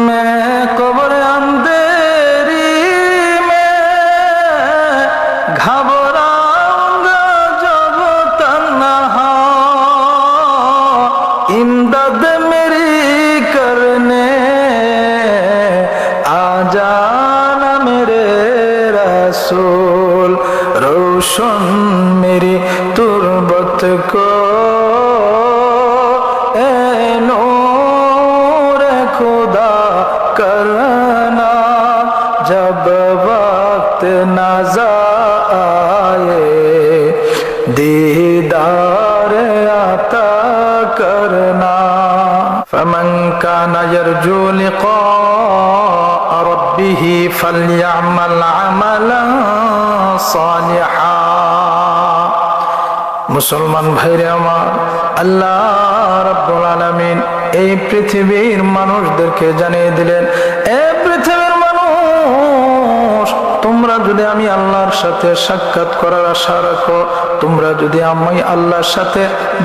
मैं कब्र अंधेरी में घबराऊंगा जब तन्हा, इमदद मेरी करने आ जाना मेरे रसूल, रोशन मेरी तुरबत को करना, जब वक्त नज़ा आए दीदार आता करना। फमन काना यरजू लिक़ा रब्बिही फल्यअमल अमलन सालिहा। मुसलमान भाइरे আমার, আল্লাহ রাব্বুল আলামিন এই পৃথিবীর মানুষদেরকে জানিয়ে দিলেন, এ পৃথিবীর মানুষ, তোমরা যদি আমি আল্লাহর সাথে সাক্ষাৎ করার আশা রাখো, তোমরা যদি আমি আল্লাহর সাথে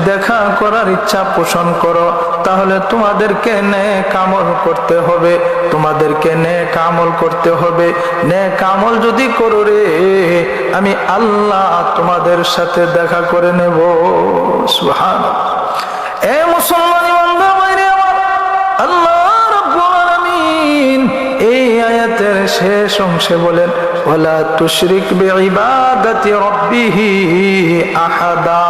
দেখা করার ইচ্ছা পোষণ করো, তাহলে তোমাদেরকে নেক আমল করতে হবে, তোমাদেরকে নেক আমল করতে হবে। নেক আমল যদি করো রে, আমি আল্লাহ তোমাদের সাথে দেখা করে নেব। সুবহানাল্লাহ। এ মুসলমান বান্দা ভাইরে আমার, আল্লাহ রাব্বুল আলামিন এই আয়াতের শেষ অংশে বলেন, ওয়ালা তুশরিক বিইবাদাতি রাব্বিহি আহাদা।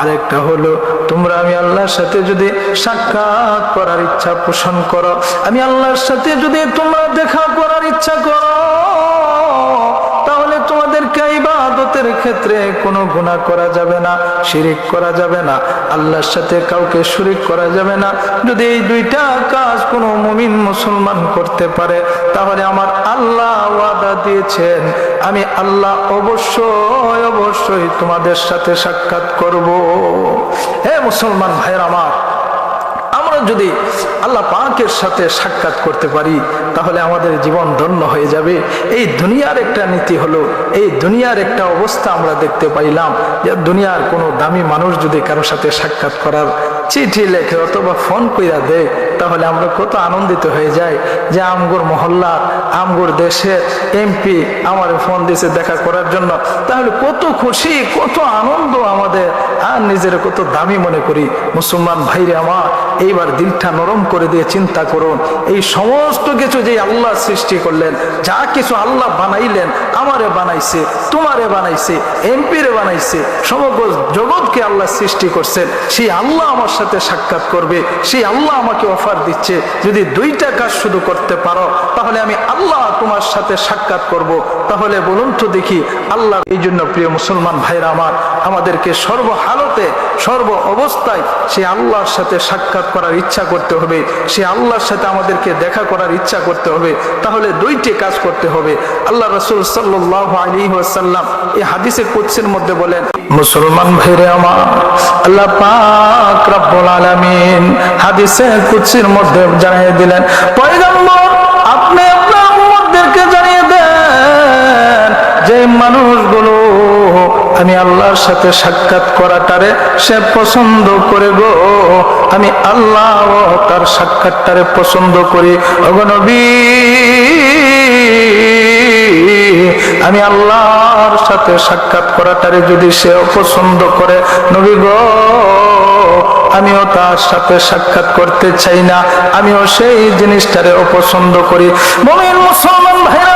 আরেকটা হলো, তোমরা আমি আল্লাহর সাথে যদি সাক্ষাৎ করার ইচ্ছা পোষণ করো, আমি আল্লাহর সাথে যদি তোমরা দেখা করার ইচ্ছা করো, তাহলে তোমাদেরকে ইবাদতের ক্ষেত্রে কোনো গুনাহ করা যাবে না, শিরিক করা যাবে না, আল্লাহর সাথে কাউকে শরীক করা যাবে না। যদি এই দুইটা কাজ কোনো মুমিন মুসলমান করতে পারে, তাহলে আমার আল্লাহ ওয়াদা দিয়েছেন, আমি আল্লাহ অবশ্যই অবশ্যই তোমাদের সাথে সাক্ষাৎ করব। হে মুসলমান ভাইরা আমার, আমরা যদি আল্লাহ পাকের সাথে সাক্ষাৎ করতে পারি, তাহলে আমাদের জীবন ধন্য হয়ে যাবে। এই দুনিয়ার একটা নীতি হলো, এই দুনিয়ার একটা অবস্থা আমরা দেখতে পাইলাম যে দুনিয়ার কোনো দামি মানুষ যদি কারোর সাথে সাক্ষাৎ করার চিঠি লেখে অথবা ফোন কইরা দেয়, তাহলে আমরা কত আনন্দিত হয়ে যাই যে আমগুর মহল্লা, আমগুর দেশের এমপি আমার ফোন দিয়েছে দেখা করার জন্য। তাহলে কত খুশি, কত আনন্দ আমাদের, আর নিজের কত দামি মনে করি। মুসলমান ভাইরে আমার, এইবার দিলটা নরম করে দিয়ে চিন্তা করুন, এই সমস্ত কিছু যে আল্লাহ সৃষ্টি করলেন, যা কিছু আল্লাহ বানাইলেন, আমারে বানাইছে, তোমারে বানাইছে, এমপিরে বানাইছে, সমগ্র জগৎকে আল্লাহ সৃষ্টি করছেন, সেই আল্লাহ আমার সাথে সাক্ষাৎ করবে, সেই আল্লাহ আমাকে অফার দিচ্ছে, যদি দুইটা কাজ শুধু করতে পারো, তাহলে আমি আল্লাহ তোমার সাথে সাক্ষাৎ করব। তাহলে বলুন তো দেখি আল্লাহ। এই জন্য প্রিয় মুসলমান ভাইরা আমার, আমাদেরকে সর্বহালতে সর্ব অবস্থায় সেই আল্লাহর সাথে সাক্ষাৎ করার ইচ্ছা করতে হবে, সেই আল্লাহর সাথে আমাদেরকে দেখা করার ইচ্ছা করতে হবে। তাহলে দুইটি কাজ করতে হবে। আল্লাহ রাসূল সাল্লাল্লাহু আলাইহি ওয়াসাল্লাম এই হাদিসে কুদসির মধ্যে বলেন, মুসলমান ভাইরে আমার, আল্লাহ পাক রব্বুল আলামিন হাদিসে কুদসির মধ্যে জানিয়ে দিলেন, পয়গম্বর আপনি আপনার উম্মতদেরকে জানিয়ে দেন যে মানুষগুলো আমি আল্লাহর সাথে সাক্ষাৎ করাটারে সে পছন্দ করে গো, আমি আল্লাহ তার সাক্ষাৎটারে পছন্দ করি। ওগো নবী, আমি আল্লাহর সাথে সাক্ষাৎ করাটারে যদি সে অপছন্দ করে, নবী গো আমিও তার সাথে সাক্ষাৎ করতে চাই না, আমিও সেই জিনিসটারে অপছন্দ করি। মুমিন মুসলমান ভাইরা,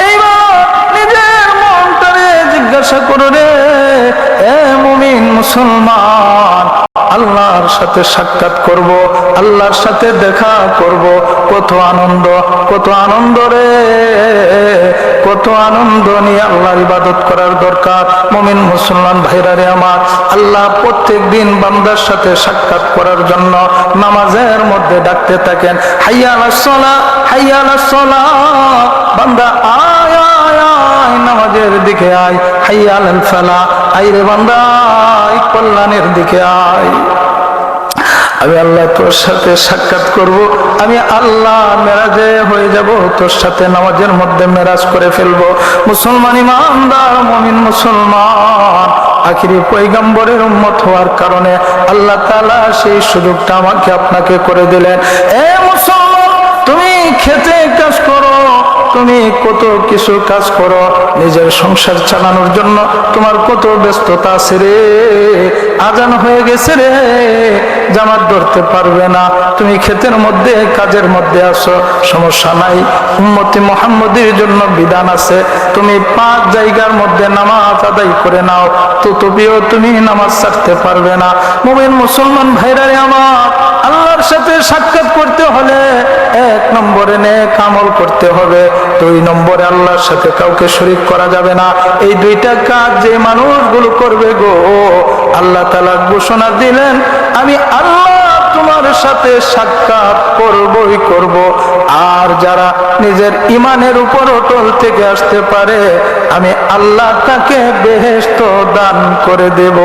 এইবার নিজের মনটারে জিজ্ঞাসা করো রে, এ মুমিন মুসলমান, আল্লাহর সাথে সাক্ষাৎ করব, আল্লাহর সাথে দেখা করব, কত আনন্দ, কত আনন্দ রে, কত আনন্দ নিয়ে আল্লাহর ইবাদত করার দরকার। মুমিন মুসলমান ভাইরা রে আমার, আল্লাহ প্রত্যেক দিন বান্দার সাথে সাক্ষাৎ করার জন্য নামাজের মধ্যে ডাকতে থাকেন, হাইয়া আলাস সালাহ, হাইয়া আলাস সালাহ, বান্দা আয় আয় আয় নামাজের দিকে আয়, হাইয়া আলাল ফালাহ, আয় রে বান্দা কল্যাণের দিকে আয়। আমি আল্লাহ তোর সাথে সাক্ষাৎ করব, আমি আল্লাহ মেরাজে হয়ে যাব, তোর সাথে নামাজের মধ্যে মেরাজ করে ফেলবো। মুসলমান ইমানদার মুমিন মুসলমান, আখিরি পয়গম্বরের উম্মত হওয়ার কারণে আল্লাহ তাআলা সেই সুযোগটা আমাকে আপনাকে করে দিলেন। এ মুসলমান, তুমি তুমি কত কিছু কাজ করো, নিজের সংসার চালানোর জন্য তোমার কত ব্যস্ততা আছে রে। আজান হয়ে গেছে রে, জামাত ধরতে পারবে না, তুমি ক্ষেতের মধ্যে কাজের মধ্যে আসো, সমস্যা নাই, উম্মতি মুহাম্মদের জন্য বিধান আছে, তুমি 5 জায়গার মধ্যে নামাজ আদায় করে নাও, তো তবেও তুমি নামাজ ছাড়তে পারবে না। মুমিন মুসলমান ভাইরা রে আমার, আল্লাহর সাথে সাক্ষাৎ করতে হলে 1 নম্বরে নেক আমল করতে হবে, 2 নম্বরে আল্লাহর সাথে কাউকে শরীক করা যাবে না। এই 2টা কাজ যে মানুষগুলো করবে গো, আল্লাহ তাআলা ঘোষণা দিলেন, আমি আল্লাহ তোমার সাথে সাক্ষাৎ করবই করব। আর যারা নিজের ইমানের উপর অটল থেকে আসতে পারে, আমি আল্লাহ তাকে বেহেশত দান করে দেব।